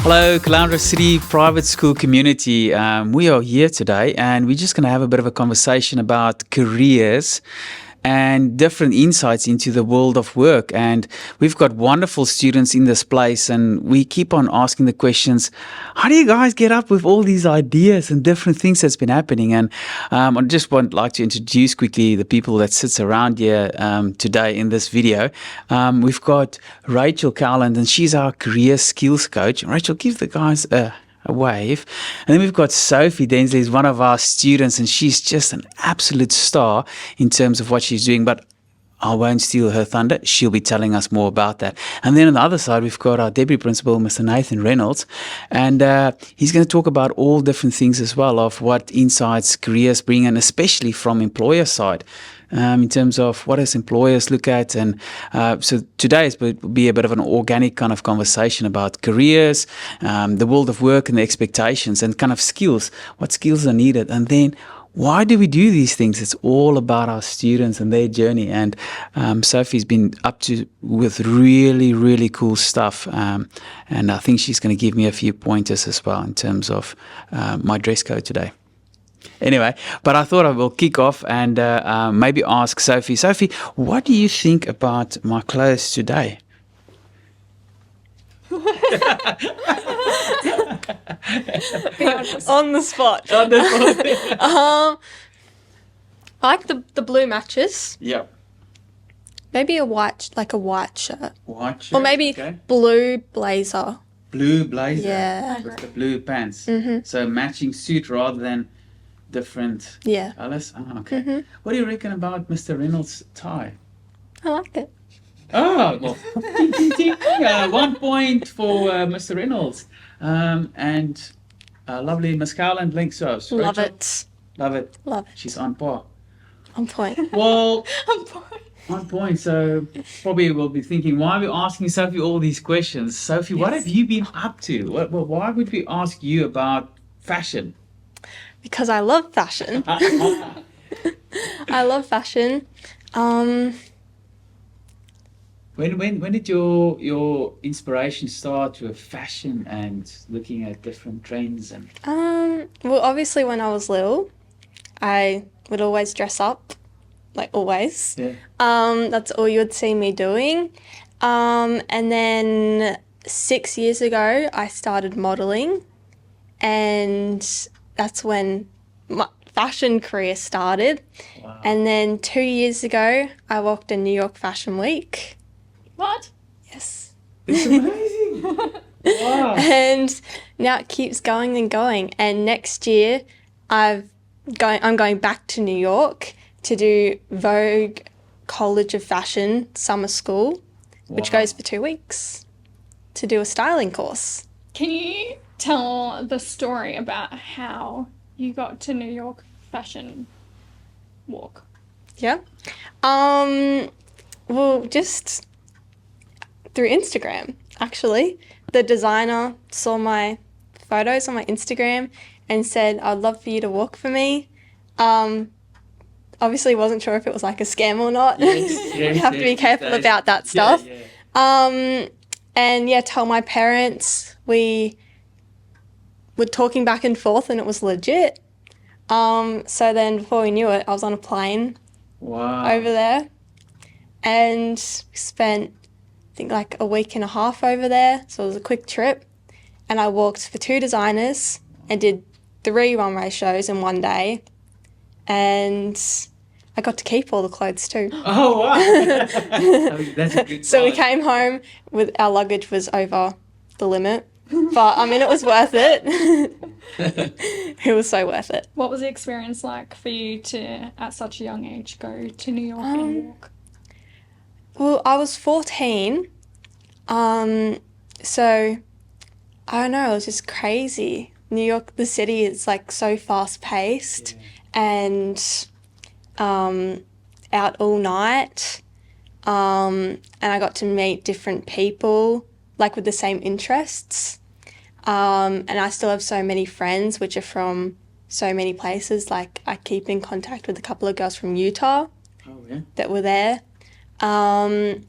Hello, Caloundra City Private School community. We are here today and we're just going to have a bit of a conversation about careers and different insights into the world of work. And we've got wonderful students in this place, and we keep on asking the questions, how do you guys get up with all these ideas and different things that's been happening? And I just would like to introduce quickly the people that sits around here today in this video. We've got Rachel Cowland, and she's our career skills coach. Rachel, give the guys a wave. And then we've got Sophie Densley, is one of our students, and she's just an absolute star in terms of what she's doing. But I won't steal her thunder. She'll be telling us more about that. And then on the other side, we've got our deputy principal, Mr. Nathan Reynolds, and he's going to talk about all different things as well of what insights careers bring, and especially from employer side. In terms of what does employers look at. And so today will be a bit of an organic kind of conversation about careers, the world of work and the expectations and kind of skills, what skills are needed. And then why do we do these things? It's all about our students and their journey. And Sophie's been up to with really, really cool stuff. And I think she's going to give me a few pointers as well in terms of my dress code today. Anyway, but I thought I will kick off and maybe ask Sophie. Sophie, what do you think about my clothes today? On the spot. On the spot. I like the blue matches. Yep. Maybe a white shirt. White shirt. Or maybe blue blazer. Blue blazer. Yeah. With the blue pants. Mm-hmm. So matching suit rather than different colors. Oh, okay. Mm-hmm. What do you reckon about Mr. Reynolds' tie? I like it. Oh, well, ting, ting, ting. 1 point for Mr. Reynolds. And lovely Miss Cowland Linksos. Love it. Love it. Love it. She's on par. On point. Well, On point. on point. So probably we'll be thinking, why are we asking Sophie all these questions? Sophie, what have you been up to? Why would we ask you about fashion? Because I love fashion. I love fashion. When did your inspiration start with fashion and looking at different trends and? Well, obviously when I was little, I would always dress up, like always. Yeah. That's all you would see me doing. And then 6 years ago, I started modeling, and that's when my fashion career started. Wow. And then 2 years ago, I walked in New York Fashion Week. What? Yes. It's amazing. Wow. And now it keeps going and going. And next year, I'm going back to New York to do Vogue College of Fashion summer school, which goes for 2 weeks, to do a styling course. Can you tell the story about how you got to New York Fashion Walk? Yeah. Well, just through Instagram, actually. The designer saw my photos on my Instagram and said, I'd love for you to walk for me. Obviously wasn't sure if it was like a scam or not. Yes, You have to be careful about that stuff. Yeah. And yeah, tell my parents. We were talking back and forth and it was legit. So then before we knew it, I was on a plane Wow. over there and spent, I think, like a week and a half over there. So it was a quick trip. And I walked for 2 designers and did 3 runway shows in 1 day. And I got to keep all the clothes too. Oh wow. That's a good So we sign. came home with our luggage was over the limit. But I mean, it was worth it. It was so worth it. What was the experience like for you to, at such a young age, go to New York and walk? Well, I was 14. So I don't know, it was just crazy. New York, the city is like so fast paced and out all night. And I got to meet different people, like with the same interests. And I still have so many friends which are from so many places. Like I keep in contact with a couple of girls from Utah Oh yeah. that were there. And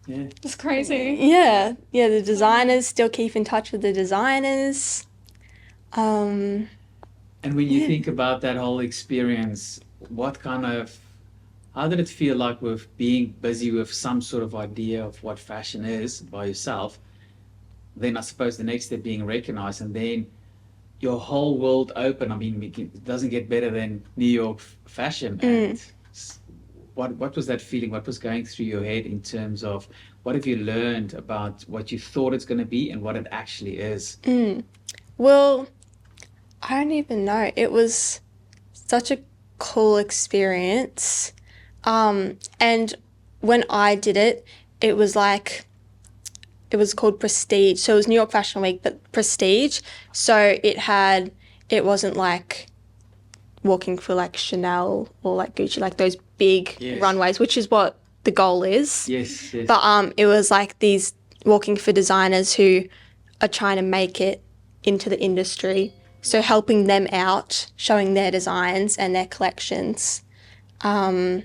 Yeah. It's crazy. Yeah, the designers still keep in touch with the designers. And when you Yeah. think about that whole experience, how did it feel like with being busy with some sort of idea of what fashion is by yourself? Then I suppose the next step being recognized, and then your whole world open. I mean, it doesn't get better than New York fashion. And what was that feeling? What was going through your head in terms of what have you learned about what you thought it's going to be and what it actually is? Well, I don't even know. It was such a cool experience. And when I did it, it was called Prestige. So it was New York Fashion Week, but Prestige. So it wasn't like walking for like Chanel or like Gucci, like those big Yes. runways, which is what the goal is. Yes, yes. But it was like these walking for designers who are trying to make it into the industry. So helping them out, showing their designs and their collections. But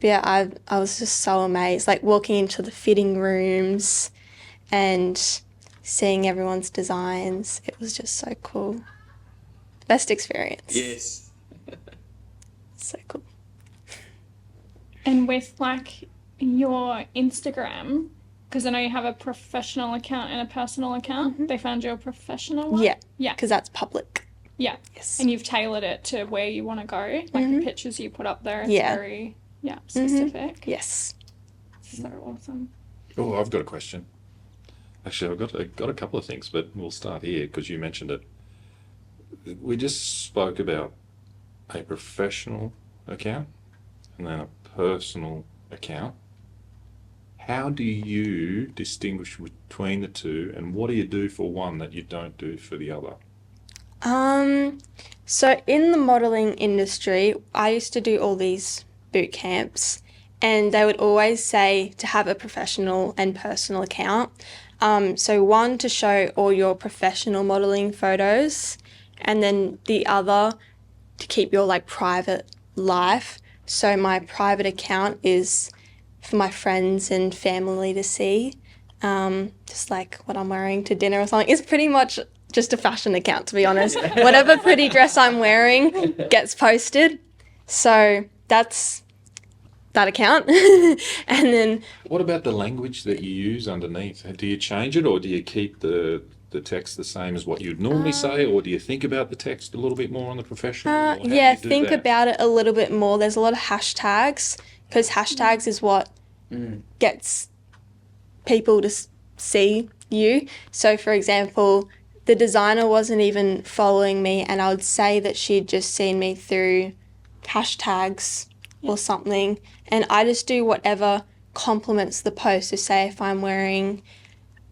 yeah, I was just so amazed, like walking into the fitting rooms and seeing everyone's designs. It was just so cool. Best experience. Yes. So cool. And with like your Instagram, because I know you have a professional account and a personal account. They found your professional one? Yeah. Yeah. Because that's public. Yeah. Yes. And you've tailored it to where you want to go. Like the pictures you put up there, it's Yeah. very specific. Yes. So awesome. Oh, I've got a question. Actually, I've got a couple of things, but we'll start here because you mentioned it. We just spoke about a professional account and then a personal account. How do you distinguish between the two, and what do you do for one that you don't do for the other? So in the modeling industry, I used to do all these boot camps, and they would always say to have a professional and personal account. So one to show all your professional modeling photos, and then the other to keep your like private life. So my private account is for my friends and family to see, just like what I'm wearing to dinner or something. It's pretty much just a fashion account, to be honest. Whatever pretty dress I'm wearing gets posted. So that's that account. And then What about the language that you use underneath? Do you change it, or do you keep the text the same as what you'd normally say, or do you think about the text a little bit more on the professional? Or how do yeah, you do think that? about it a little bit more. There's a lot of hashtags, because hashtags is what gets people to see you. So for example, the designer wasn't even following me, and I would say that she'd just seen me through hashtags or something, and I just do whatever complements the post. So say if I'm wearing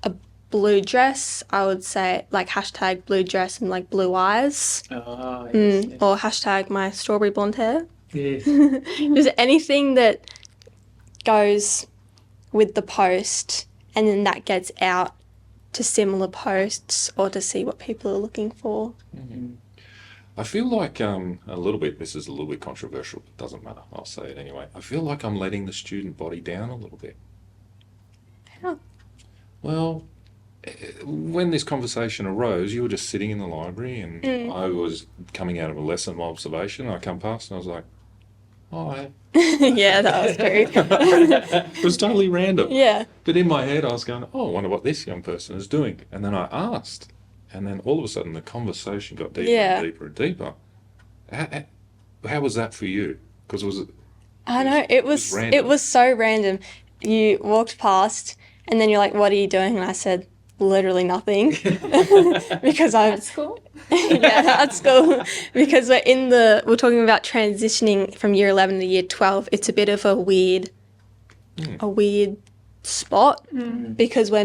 a blue dress, I would say like hashtag blue dress and like blue eyes, Oh, yes, yes. or hashtag my strawberry blonde hair. Yes. Just anything that goes with the post, and then that gets out to similar posts or to see what people are looking for. I feel like a little bit, this is a little bit controversial, but doesn't matter. I'll say it anyway. I feel like I'm letting the student body down a little bit. How? Well, when this conversation arose, you were just sitting in the library, and I was coming out of a lesson of observation. I come past and I was like, hi. Yeah, that was true. It was totally random. Yeah. But in my head, I was going, oh, I wonder what this young person is doing. And then I asked. And then all of a sudden, the conversation got deeper and deeper and deeper. How was that for you? Because I know, it was random. so random. You walked past and then you're like, what are you doing? And I said, literally nothing. Because That's cool. yeah, that's cool. Because we're talking about transitioning from year 11 to year 12. It's a bit of a weird spot, because we're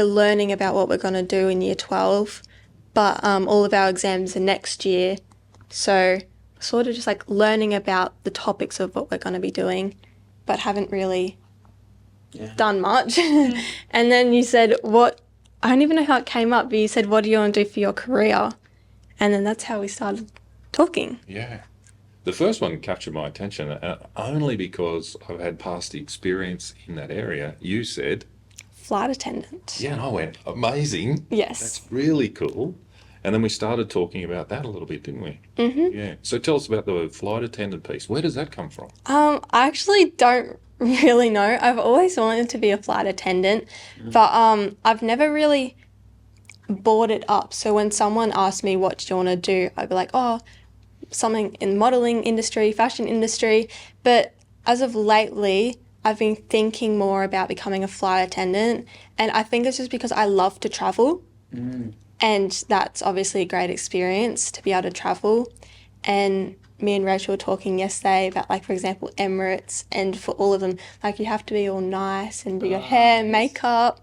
learning about what we're going to do in year 12, but all of our exams are next year. So sort of just like learning about the topics of what we're going to be doing, but haven't really done much. And then you said, I don't even know how it came up, but you said, what do you want to do for your career? And then that's how we started talking. Yeah. The first one captured my attention only because I've had past experience in that area. You said, Flight attendant. yeah, and I went, amazing. Yes. That's really cool. And then we started talking about that a little bit, didn't we? Mm-hmm. Yeah. So tell us about the flight attendant piece. Where does that come from? I actually don't really know. I've always wanted to be a flight attendant, but I've never really brought it up. So when someone asks me what do you want to do, I'd be like, oh, something in modeling industry, fashion industry. But as of lately, I've been thinking more about becoming a flight attendant, and I think it's just because I love to travel. And that's obviously a great experience to be able to travel. And me and Rachel were talking yesterday about, like, for example, Emirates, and for all of them, like, you have to be all nice and do your hair, makeup,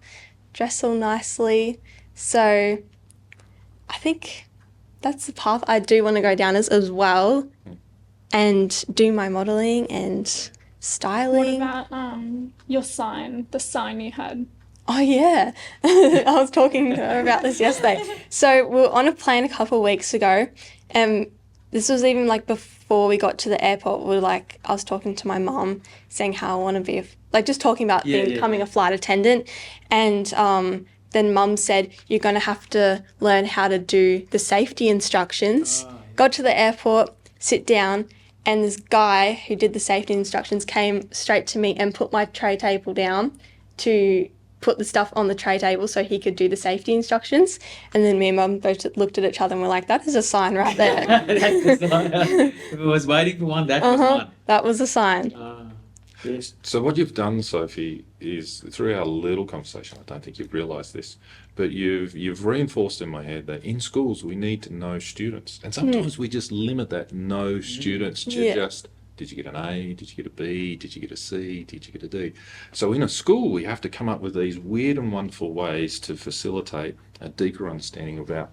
dress all nicely. So I think that's the path I do want to go down as well, and do my modelling and What styling. about your sign, the sign you had? Oh, yeah. I was talking to her about this yesterday. So we were on a plane a couple of weeks ago, and this was even like before we got to the airport. I was talking to my mum, saying how I want to be, just talking about becoming a flight attendant. And then mum said, you're going to have to learn how to do the safety instructions. Got to the airport, sit down, and this guy who did the safety instructions came straight to me and put my tray table down to put the stuff on the tray table so he could do the safety instructions. And then me and mum both looked at each other and were like, that is a sign right there. That's the sign. If I was waiting for one, that was one. That was a sign. Yes. So what you've done, Sophie, is through our little conversation, I don't think you've realised this, but you've reinforced in my head that in schools we need to know students. And sometimes we just limit that know students to just, did you get an A? Did you get a B? Did you get a C? Did you get a D? So in a school, we have to come up with these weird and wonderful ways to facilitate a deeper understanding about,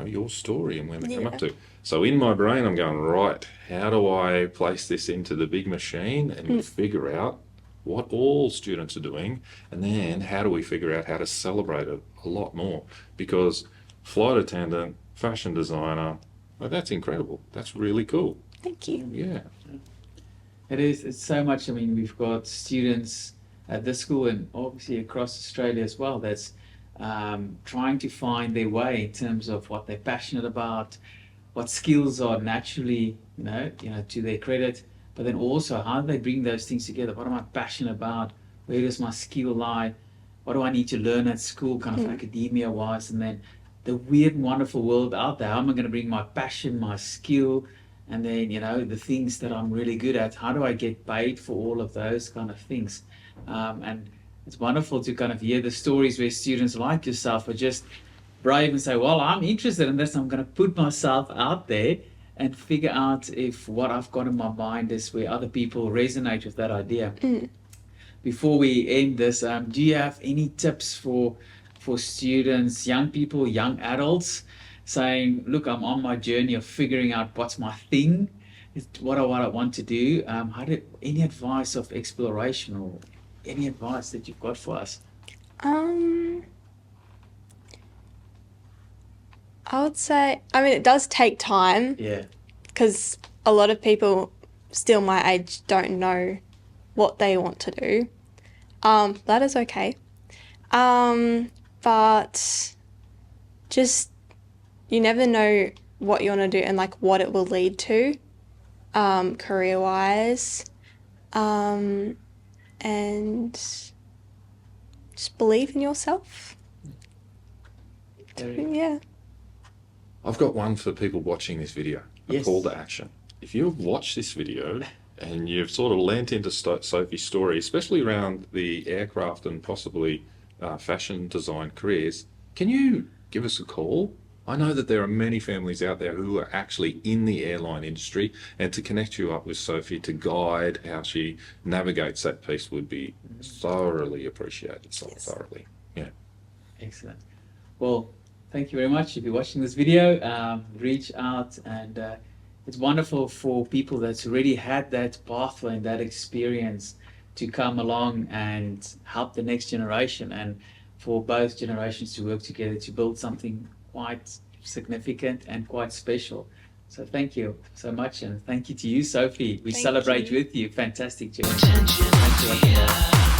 your story and where they come up to. So in my brain, I'm going, right, how do I place this into the big machine and figure out what all students are doing? And then how do we figure out how to celebrate it a lot more? Because flight attendant, fashion designer, well, that's incredible. That's really cool. Thank you. Yeah. It is. It's so much. I mean, we've got students at this school and obviously across Australia as well that's trying to find their way in terms of what they're passionate about, what skills are naturally, to their credit, but then also how do they bring those things together? What am I passionate about? Where does my skill lie? What do I need to learn at school, kind of academia-wise? And then the weird and wonderful world out there. How am I going to bring my passion, my skill, and then, the things that I'm really good at? How do I get paid for all of those kind of things? And it's wonderful to kind of hear the stories where students like yourself are just brave and say, well, I'm interested in this. I'm going to put myself out there and figure out if what I've got in my mind is where other people resonate with that idea. Before we end this, do you have any tips for students, young people, young adults, saying, look, I'm on my journey of figuring out what's my thing, what I want to do? Any advice of exploration or any advice that you've got for us? I would say, it does take time. Yeah. Because a lot of people still my age don't know what they want to do. That is okay. But just, you never know what you want to do and what it will lead to, career-wise. And just believe in yourself. Yeah. I've got one for people watching this video, a Yes. call to action. If you've watched this video and you've sort of lent into Sophie's story, especially around the aircraft and possibly fashion design careers, can you give us a call? I know that there are many families out there who are actually in the airline industry, and to connect you up with Sophie to guide how she navigates that piece would be thoroughly appreciated. Thoroughly. Yeah. Excellent. Well, thank you very much. If you're watching this video, reach out, and it's wonderful for people that's already had that pathway and that experience to come along and help the next generation, and for both generations to work together to build something quite significant and quite special. So thank you so much, and thank you to you, Sophie. We Thank celebrate you. with you. Fantastic journey. Thanks a lot.